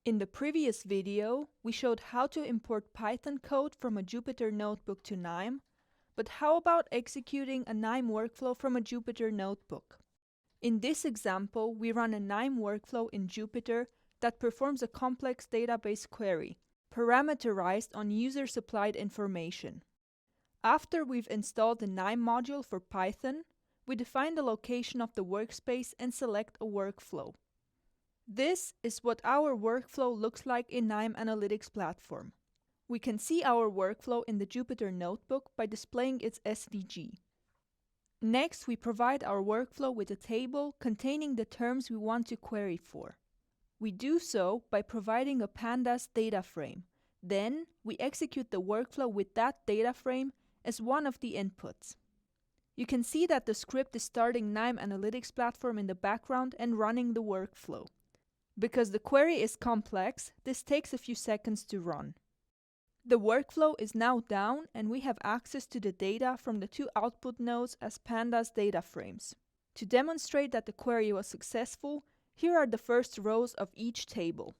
In the previous video, we showed how to import Python code from a Jupyter notebook to KNIME, but how about executing a KNIME workflow from a Jupyter notebook? In this example, we run a KNIME workflow in Jupyter that performs a complex database query, parameterized on user-supplied information. After we've installed the KNIME module for Python, we define the location of the workspace and select a workflow. This is what our workflow looks like in KNIME Analytics platform. We can see our workflow in the Jupyter notebook by displaying its SVG. Next, we provide our workflow with a table containing the terms we want to query for. We do so by providing a pandas data frame. Then, we execute the workflow with that data frame as one of the inputs. You can see that the script is starting KNIME Analytics platform in the background and running the workflow. Because the query is complex, this takes a few seconds to run. The workflow is now down and we have access to the data from the two output nodes as pandas data frames. To demonstrate that the query was successful, here are the first rows of each table.